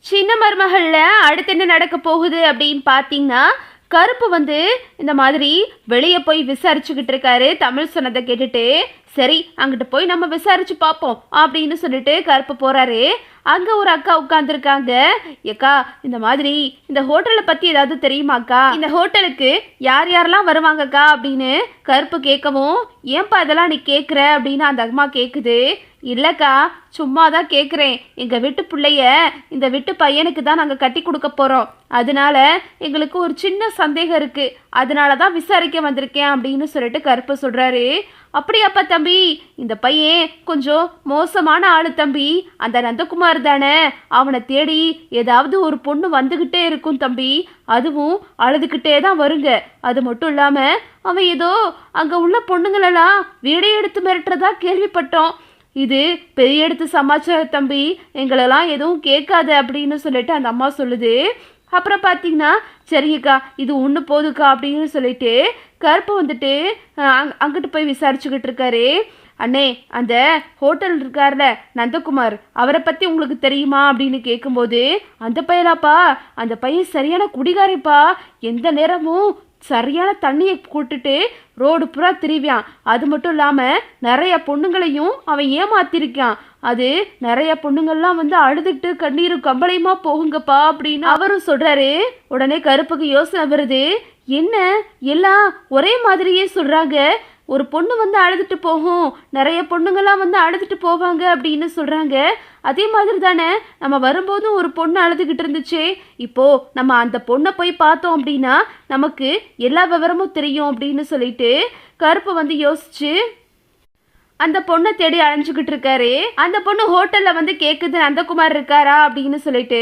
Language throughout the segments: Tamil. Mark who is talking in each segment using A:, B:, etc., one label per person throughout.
A: சின்ன மருமகள்ல அடுத்து என்ன நடக்க போகுது அப்படின்னு பார்த்தீங்கன்னா, கருப்பு வந்து இந்த மாதிரி வெளியே போய் விசாரிச்சுக்கிட்டு இருக்காரு. தமிழ் சொன்னதை கேட்டுட்டு, சரி அங்கிட்டு போய் நம்ம விசாரிச்சு பார்ப்போம் அப்படின்னு சொல்லிட்டு கருப்பு போறாரு. அங்க ஒரு அக்கா உட்காந்துருக்காங்க. ஏக்கா, இந்த மாதிரி இந்த ஹோட்டலை பத்தி ஏதாவது தெரியுமாக்கா? இந்த ஹோட்டலுக்கு யார் யாரெல்லாம் வருவாங்கக்கா அப்படின்னு கருப்பு கேட்கவும், ஏன்பா இதெல்லாம் நீ கேட்குற அப்படின்னு அந்த அம்மா கேட்குது. இல்லைக்கா, சும்மா தான் கேட்குறேன். எங்கள் வீட்டு பிள்ளைய இந்த வீட்டு பையனுக்கு தான் நாங்கள் கட்டி கொடுக்க போகிறோம். அதனால எங்களுக்கு ஒரு சின்ன சந்தேகம் இருக்குது. அதனால தான் விசாரிக்க வந்திருக்கேன் அப்படின்னு சொல்லிட்டு கருப்பு சொல்கிறாரு. அப்படியாப்பா தம்பி, இந்த பையன் கொஞ்சம் மோசமான ஆளு தம்பி. அந்த நந்தகுமார் தானே, அவனை தேடி ஏதாவது ஒரு பொண்ணு வந்துக்கிட்டே இருக்கும் தம்பி. அதுவும் அழுதுகிட்டே தான் வருங்க. அது மட்டும் இல்லாமல் அவன் ஏதோ அங்கே உள்ள பொண்ணுங்களெல்லாம் வீடியோ எடுத்து மிரட்டுறதா கேள்விப்பட்டோம். இது பெரிய எடுத்து சமாச்சார தம்பி, எங்களெல்லாம் எதுவும் கேட்காது அப்படின்னு சொல்லிட்டு அந்த அம்மா சொல்லுது. அப்புறம் பார்த்தீங்கன்னா, சரிக்கா இது ஒன்று போதுக்கா அப்படின்னு சொல்லிட்டு கருப்பு வந்துட்டு அங்கிட்டு போய் விசாரிச்சுக்கிட்டு இருக்காரு. அண்ணே, அந்த ஹோட்டல் இருக்கார்ல நந்தகுமார், அவரை பற்றி உங்களுக்கு தெரியுமா அப்படின்னு கேட்கும்போது, அந்த பையனாப்பா, அந்த பையன் சரியான குடிகாரிப்பா. எந்த நேரமும் சரியான தண்ணியை கூட்டுட்டு ரோடு புறா திரிவியான். அது மட்டும் இல்லாமல் நிறைய பொண்ணுங்களையும் அவன் ஏமாத்திருக்கான். அது நிறைய பொண்ணுங்கள்லாம் வந்து அழுதுட்டு கண்ணீரும் கம்பளையுமா போகுங்கப்பா அப்படின்னு அவரும் சொல்றாரு. உடனே கருப்புக்கு யோசனை வருது. என்ன எல்லாம் ஒரே மாதிரியே சொல்றாங்க, ஒரு பொண்ணு வந்து அழுதுட்டு போகும், நிறைய பொண்ணுங்கள்லாம் வந்து அழுதுட்டு போவாங்க அப்படின்னு சொல்றாங்க. அதே மாதிரி தானே நம்ம வரும்போதும் ஒரு பொண்ணு அழுதுகிட்டு இருந்துச்சு. இப்போ நம்ம அந்த பொண்ணை போய் பார்த்தோம் அப்படின்னா நமக்கு எல்லா விவரமும் தெரியும் அப்படின்னு சொல்லிட்டு கருப்பு வந்து யோசிச்சு அந்த பொண்ணை தேடி அலைஞ்சுக்கிட்டு இருக்காரு. அந்த பொண்ணு ஹோட்டல்ல வந்து கேக்குது, நந்தகுமார் இருக்காரா அப்படின்னு சொல்லிட்டு.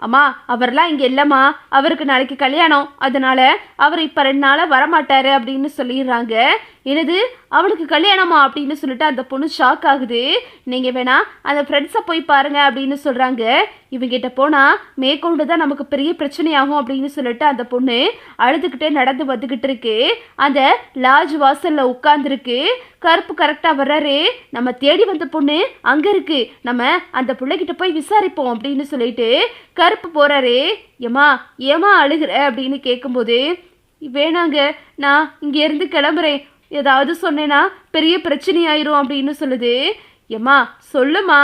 A: அம்மா, அவர்லாம் இங்க இல்லம்மா, அவருக்கு நாளைக்கு கல்யாணம், அதனால அவர் இப்ப 2 நாளா வரமாட்டாரு அப்படின்னு சொல்லிடுறாங்க. என்னது, அவளுக்கு கல்யாணமா அப்படின்னு சொல்லிட்டு அந்த பொண்ணு ஷாக் ஆகுது. நீங்க வேணா அந்த ஃப்ரெண்ட்ஸை போய் பாருங்க அப்படின்னு சொல்றாங்க. இவங்கிட்ட போனா மேற்கொண்டு தான் நமக்கு பெரிய பிரச்சனையாகும் அப்படின்னு சொல்லிட்டு அந்த பொண்ணு அழுதுகிட்டே நடந்து வந்துகிட்டு இருக்கு. அந்த லாட்ஜ் வாசல்ல உட்கார்ந்துருக்கு. கருப்பு கரெக்டா வர்றாரு. நம்ம தேடி வந்த பொண்ணு அங்க இருக்கு, நம்ம அந்த பிள்ளைகிட்ட போய் விசாரிப்போம் அப்படின்னு சொல்லிட்டு கருப்பு போறாரு. ஏமா ஏமா அழுகிற அப்படின்னு கேட்கும்போது, வேணாங்க, நான் இங்க இருந்து கிளம்புறேன், ஏதாவது சொன்னேன்னா பெரிய பிரச்சனையாயிரும் அப்படின்னு சொல்லுது. ஏமா சொல்லுமா,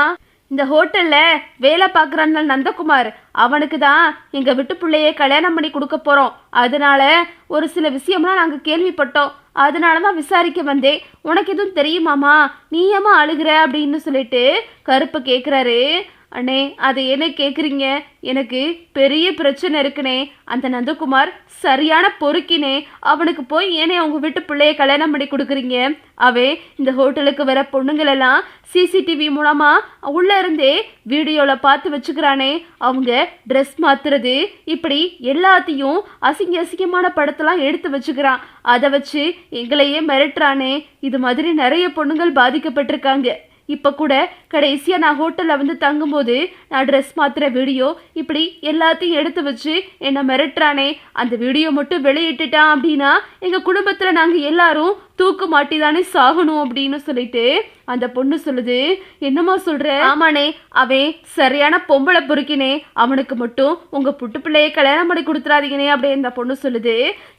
A: இந்த ஹோட்டல்ல வேலை பார்க்குறான் நந்தகுமார், அவனுக்கு தான் எங்கள் வீட்டு பிள்ளைய கல்யாணம் பண்ணி கொடுக்க போகிறோம். அதனால ஒரு சில விஷயம்லாம் நாங்கள் கேள்விப்பட்டோம், அதனால தான் விசாரிக்க வந்தேன். உனக்கு எதுவும் தெரியுமாமா, நீ ஏமா அழுகிற அப்படின்னு சொல்லிட்டு கருப்பு கேட்குறாரு. அண்ணே, அதை என்ன கேட்குறீங்க, எனக்கு பெரிய பிரச்சனை இருக்குனே. அந்த நந்தகுமார் சரியான பொறுக்கினே, அவனுக்கு போய் ஏனே அவங்க வீட்டு பிள்ளைய கல்யாணம் பண்ணி கொடுக்குறீங்க? அவன் இந்த ஹோட்டலுக்கு வர பொண்ணுங்களெல்லாம் சிசிடிவி மூலமா உள்ள இருந்தே வீடியோவில் பார்த்து வச்சுக்கிறானே. அவங்க ட்ரெஸ் மாத்துறது, இப்படி எல்லாத்தையும் அசிங்கமான படத்தெல்லாம் எடுத்து வச்சுக்கிறான். அதை வச்சு எங்களையே மிரட்டுறானே. இது மாதிரி நிறைய பொண்ணுங்கள் பாதிக்கப்பட்டிருக்காங்க. இப்போ கூட கடைசியாக நான் ஹோட்டலில் வந்து தங்கும்போது நான் ட்ரெஸ் மாத்துற வீடியோ இப்படி எல்லாத்தையும் எடுத்து வச்சு என்னை மிரட்டுறானே. அந்த வீடியோ மட்டும் வெளியிட்டுட்டான் அப்படின்னா எங்கள் குடும்பத்தில் நாங்கள் எல்லாரும் தூக்கு மாட்டி தானே சாகணும் அப்படின்னு சொல்லிட்டு அந்த பொண்ணு சொல்லுது. என்னம்மா சொல்ற? ஆமாண்ணே, அவன் சரியான பொம்பளை பொறுக்கினே, அவனுக்கு மட்டும் உங்க புட்டு பிள்ளையை கல்யாணம் பண்ணி கொடுத்துறாதீங்கனே அப்படி அந்த பொண்ணு சொல்லுது.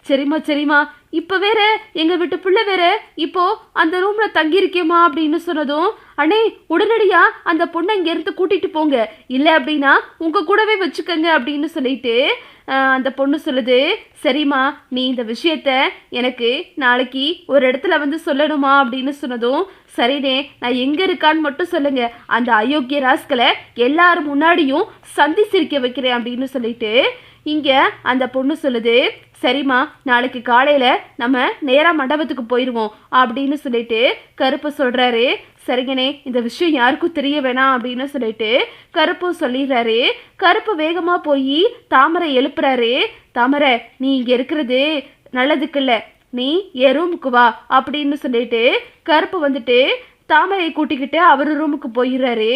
A: சரிம்மா சரிம்மா, இப்போ வேற எங்க வீட்டு பிள்ளை வேற இப்போ அந்த ரூம்ல தங்கியிருக்கேம்மா அப்படின்னு சொன்னதும், அண்ணே உடனடியா அந்த பொண்ணை இங்க இருந்து கூட்டிட்டு போங்க, இல்லை அப்படின்னா உங்க கூடவே வச்சுக்கங்க அப்படின்னு சொல்லிட்டு அந்த பொண்ணு சொல்லுது. சரிம்மா, நீ இந்த விஷயத்த எனக்கு நாளைக்கு ஒரு இடத்துல வந்து சொல்லணுமா அப்படின்னு சொன்னதும், சரிண்ணே, நான் எங்க இருக்கான்னு மட்டும் சொல்லுங்க, அந்த அயோக்கிய ராஸ்களை எல்லாரும் முன்னாடியும் சந்தி சிரிக்க வைக்கிறேன் அப்படின்னு சொல்லிட்டு இங்க அந்த பொண்ணு சொல்லுது. சரிம்மா, நாளைக்கு காலையில நம்ம நேரா மண்டபத்துக்கு போயிடுவோம் அப்படின்னு சொல்லிட்டு கருப்பு சொல்றாரு. சரிங்கண்ணே, இந்த விஷயம் யாருக்கும் தெரிய வேணாம் அப்படின்னு சொல்லிட்டு கருப்பும் சொல்லிடுறாரு. கருப்பு வேகமா போய் தாமரை எழுப்புறாரு. தாமரை, நீ இங்க இருக்கிறது நல்லதுக்கு இல்லை, நீ என் ரூமுக்கு வா அப்படின்னு சொல்லிட்டு கருப்பு வந்துட்டு தாமரையை கூட்டிக்கிட்டு அவர் ரூமுக்கு போயிடுறாரு.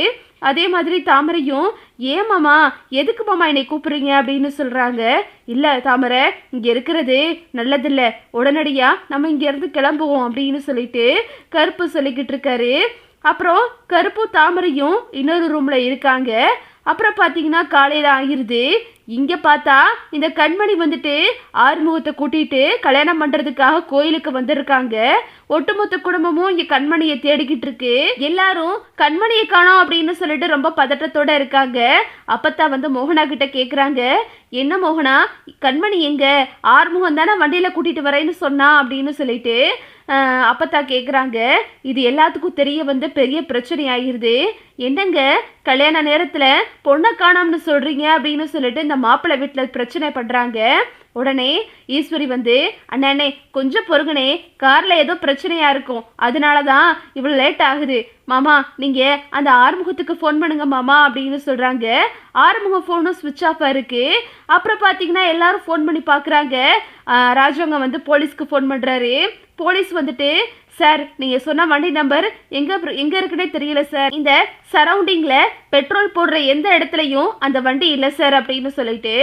A: அதே மாதிரி தாமரையும், ஏன் மாமா, எதுக்கு மாமா என்னை கூப்பிடுறீங்க அப்படின்னு சொல்றாங்க. இல்லை தாமரை, இங்கே இருக்கிறது நல்லதில்லை, உடனடியாக நம்ம இங்கேருந்து கிளம்புவோம் அப்படின்னு சொல்லிட்டு கருப்பு சொல்லிக்கிட்டு இருக்காரு. அப்புறம் கருப்பும் தாமரையும் இன்னொரு ரூம்ல இருக்காங்க. அப்புறம் பார்த்தீங்கன்னா காலையில் ஆகிருது. இங்கே பார்த்தா இந்த கண்மணி வந்துட்டு ஆறுமுகத்தை கூட்டிட்டு கல்யாணம் பண்ணுறதுக்காக கோயிலுக்கு வந்திருக்காங்க. ஒட்டுமொத்த குடும்பமும் இங்கே கண்மணியை தேடிக்கிட்டு இருக்கு. எல்லாரும் கண்மணியை காணோம் அப்படின்னு சொல்லிட்டு ரொம்ப பதட்டத்தோட இருக்காங்க. அப்பத்தான் வந்து மோகனா கிட்ட கேட்குறாங்க, என்ன மோகனா, கண்மணி எங்க? ஆறுமுகம் தானே வண்டியில் கூட்டிட்டு வரேன்னு சொன்னா அப்படின்னு சொல்லிட்டு அப்பத்தா கேட்குறாங்க. இது எல்லாத்துக்கும் தெரிய வந்து பெரிய பிரச்சனை ஆகிருது. என்னங்க கல்யாண நேரத்தில் பொண்ணை காணாமனு சொல்கிறீங்க அப்படின்னு சொல்லிட்டு இந்த மாப்பிள்ளை வீட்டில் பிரச்சனை பண்ணுறாங்க. உடனே ஈஸ்வரி வந்து, அண்ணே கொஞ்சம் பொறுங்கனே, காரில் ஏதோ பிரச்சனையாக இருக்கும், அதனால தான் இவ்வளோ லேட் ஆகுது மாமா, நீங்கள் அந்த ஆறுமுகத்துக்கு ஃபோன் பண்ணுங்க மாமா அப்படின்னு சொல்கிறாங்க. ஆறுமுகம் ஃபோனும் ஸ்விட்ச் ஆஃபாக இருக்குது. அப்புறம் பார்த்தீங்கன்னா எல்லாரும் ஃபோன் பண்ணி பார்க்குறாங்க. ராஜவங்க வந்து போலீஸ்க்கு ஃபோன் பண்ணுறாரு. போலீஸ் வந்துட்டு, சார் நீங்கள் சொன்ன வண்டி நம்பர் எங்கே இருக்குன்னே தெரியல சார், இந்த சரௌண்டிங்கில் பெட்ரோல் போடுற எந்த இடத்துலையும் அந்த வண்டி இல்லை சார் அப்படின்னு சொல்லிட்டு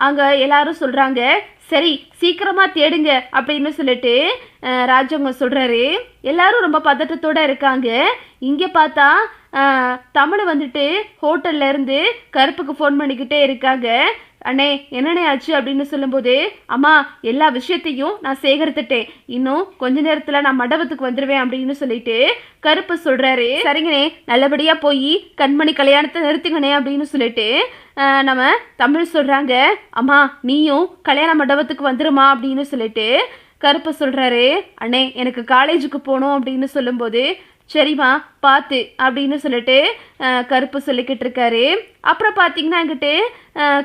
A: அங்கே எல்லாரும் சொல்கிறாங்க. சரி சீக்கிரமாக தேடுங்க அப்படின்னு சொல்லிட்டு ராஜவங்க சொல்கிறாரு. எல்லாரும் ரொம்ப பதட்டத்தோடு இருக்காங்க. இங்கே பார்த்தா தமிழ் வந்துட்டு ஹோட்டல்ல இருந்து கருப்புக்கு ஃபோன் பண்ணிக்கிட்டே இருக்காங்க. அண்ணே என்னண்ணே ஆச்சு அப்படின்னு சொல்லும்போது, அம்மா எல்லா விஷயத்தையும் நான் சேகரித்துட்டேன், இன்னும் கொஞ்ச நேரத்தில் நான் மண்டபத்துக்கு வந்துடுவேன் அப்படின்னு சொல்லிட்டு கருப்பு சொல்கிறாரு. சரிங்கண்ணே, நல்லபடியாக போய் கண்மணி கல்யாணத்தை நிறுத்துங்கண்ணே அப்படின்னு சொல்லிட்டு நம்ம தமிழ் சொல்கிறாங்க. அம்மா நீயும் கல்யாண மண்டபத்துக்கு வந்துருமா அப்படின்னு சொல்லிட்டு கருப்பு சொல்கிறாரு. அண்ணே எனக்கு காலேஜுக்கு போகணும் அப்படின்னு சொல்லும்போது, சரிம்மா பார்த்து அப்படின்னு சொல்லிட்டு கருப்பு சொல்லிக்கிட்டு இருக்காரு. அப்புறம் பார்த்தீங்கன்னா என்கிட்ட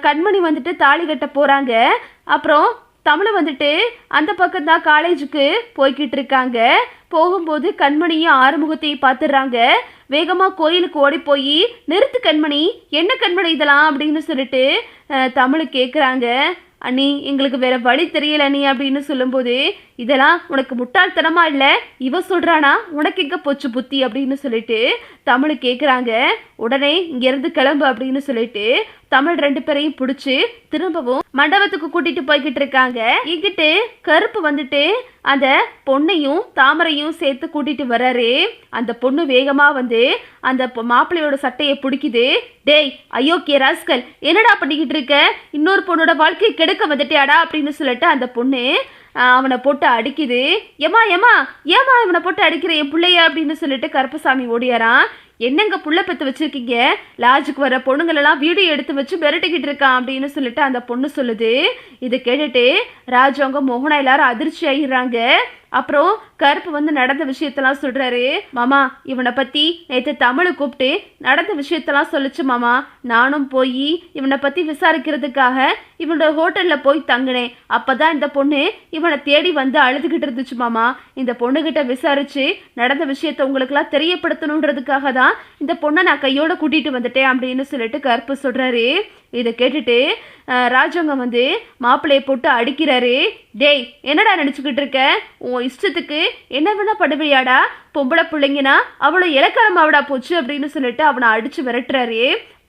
A: கண்மணி வந்துட்டு தாலி கட்ட போகிறாங்க. அப்புறம் தமிழ் வந்துட்டு அந்த பக்கம்தான் காலேஜுக்கு போய்கிட்டு இருக்காங்க. போகும்போது கண்மணியும் ஆறுமுகத்தையும் பார்த்துடுறாங்க. வேகமாக கோயிலுக்கு ஓடி போய், நிறுத்து கண்மணி, என்ன கண்மணி இதெல்லாம் அப்படின்னு சொல்லிட்டு தமிழ் கேட்குறாங்க. அண்ணி எங்களுக்கு வேற வழி தெரியல நீ அப்படின்னு சொல்லும்போது, இதெல்லாம் உனக்கு முட்டாள்தனமா இல்லை, இவ சொல்றானா, உனக்கு எங்க போச்சு புத்தி அப்படின்னு சொல்லிட்டு தமிழ் கேட்குறாங்க. உடனே இங்கேருந்து கிளம்பு அப்படின்னு சொல்லிட்டு தமிழ் ரெண்டு பேரையும் பிடிச்சி திரும்பவும் மண்டபத்துக்கு கூட்டிட்டு போய்கிட்டு இருக்காங்க. இங்கிட்டு கருப்பு வந்துட்டு அந்த பொண்ணையும் தாமரையும் சேர்த்து கூட்டிட்டு வர்றாரு. அந்த பொண்ணு வேகமா வந்து அந்த மாப்பிள்ளையோட சட்டையை பிடிக்குது. டேய் அயோக்கிய ராஸ்கல், என்னடா பண்ணிக்கிட்டு இருக்க, இன்னொரு பொண்ணோட வாழ்க்கையை கெடுக்க வந்துட்டியாடா அப்படின்னு சொல்லிட்டு அந்த பொண்ணு அவனை போட்டு அடிக்குது. ஏமா ஏமா ஏமா இவனை போட்டு அடிக்கிற என் பிள்ளைய அப்படின்னு சொல்லிட்டு கருப்பசாமி ஓடியாரான். என்னங்க புள்ள பெற்று வச்சிருக்கீங்க, லாட்ஜுக்கு வர பொண்ணுங்களெல்லாம் வீடியோ எடுத்து வச்சு மிரட்டிக்கிட்டு இருக்கான் அப்படின்னு சொல்லிட்டு அந்த பொண்ணு சொல்லுது. இதை கேட்டுட்டு ராஜவங்க மோகனா எல்லாரும் அதிர்ச்சி ஆகிடுறாங்க. அப்புறம் கருப்பு வந்து நடந்த விஷயத்தெல்லாம் சொல்றாரு. மாமா இவனை பத்தி நேற்று தமிழை கூப்பிட்டு நடந்த விஷயத்தெல்லாம் சொல்லிச்சு மாமா, நானும் போய் இவனை பத்தி விசாரிக்கிறதுக்காக இவனோட ஹோட்டல்ல போய் தங்கினேன். அப்பதான் இந்த பொண்ணு இவனை தேடி வந்து அழுதுகிட்டு இருந்துச்சு மாமா. இந்த பொண்ணுகிட்ட விசாரிச்சு நடந்த விஷயத்த உங்களுக்கெல்லாம் தெரியப்படுத்தணுன்றதுக்காக தான் இந்த பொண்ணை நான் கையோட கூட்டிட்டு வந்துட்டேன் அப்படின்னு சொல்லிட்டு கருப்பு சொல்றாரு. இதை கேட்டுட்டு ராஜவங்க வந்து மாப்பிள்ளையை போட்டு அடிக்கிறாரு. டேய் என்னடா நினச்சிக்கிட்டு இருக்க, உன் இஷ்டத்துக்கு என்ன வேணா படுவியாடா, பொம்பளை பிள்ளைங்கன்னா அவ்வளோ இலக்காரமாவிடா போச்சு அப்படின்னு சொல்லிட்டு அவனை அடிச்சு விரட்டுறாரு.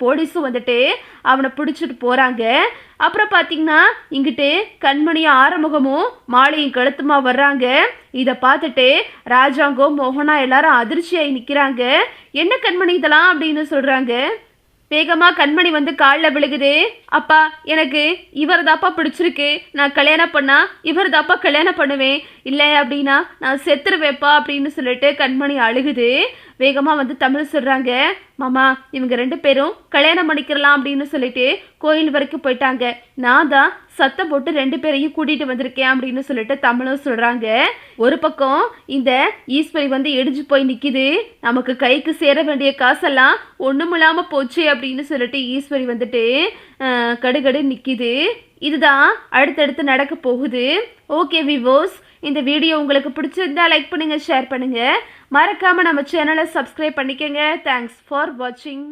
A: போலீஸும் வந்துட்டு அவனை பிடிச்சிட்டு போகிறாங்க. அப்புறம் பார்த்தீங்கன்னா இங்கிட்டு கண்மணியும் ஆறுமுகமும் மாலையும் கழுத்துமா வர்றாங்க. இதை பார்த்துட்டு ராஜாங்கம் மோகனா எல்லாரும் அதிர்ச்சியாகி நிற்கிறாங்க. என்ன கண்மணி இதெல்லாம் அப்படின்னு சொல்கிறாங்க. வேகமாக கண்மணி வந்து காலில் விழுகுது. அப்பா எனக்கு இவர் தாப்பா பிடிச்சிருக்கு, நான் கல்யாணம் பண்ணா இவர் தாப்பா கல்யாணம் பண்ணுவேன், இல்லை அப்படின்னா நான் செத்துருவேப்பா அப்படின்னு சொல்லிட்டு கண்மணி அழுகுது. வேகமாக வந்து தமிழ் சொல்கிறாங்க. மாமா இவங்க ரெண்டு பேரும் கல்யாணம் பண்ணிக்கிறலாம் அப்படின்னு சொல்லிட்டு கோயில் வரைக்கும் போயிட்டாங்க, நான் தான் சத்தம் போட்டு ரெண்டு பேரையும் கூட்டிகிட்டு வந்திருக்கேன் அப்படின்னு சொல்லிட்டு தமிழும் சொல்கிறாங்க. ஒரு பக்கம் இந்த ஈஸ்வரி வந்து இடிஞ்சு போய் நிற்கிது. நமக்கு கைக்கு சேர வேண்டிய காசெல்லாம் ஒன்றும் இல்லாமல் போச்சு அப்படின்னு சொல்லிட்டு ஈஸ்வரி வந்துட்டு கடுகடு நிற்கிது. இதுதான் அடுத்தடுத்து நடக்க போகுது. ஓகே விவோஸ், இந்த வீடியோ உங்களுக்கு பிடிச்சிருந்தா லைக் பண்ணுங்கள், ஷேர் பண்ணுங்கள், மறக்காமல் நம்ம சேனலை சப்ஸ்கிரைப் பண்ணிக்கோங்க. தேங்க்ஸ் ஃபார் வாட்சிங்.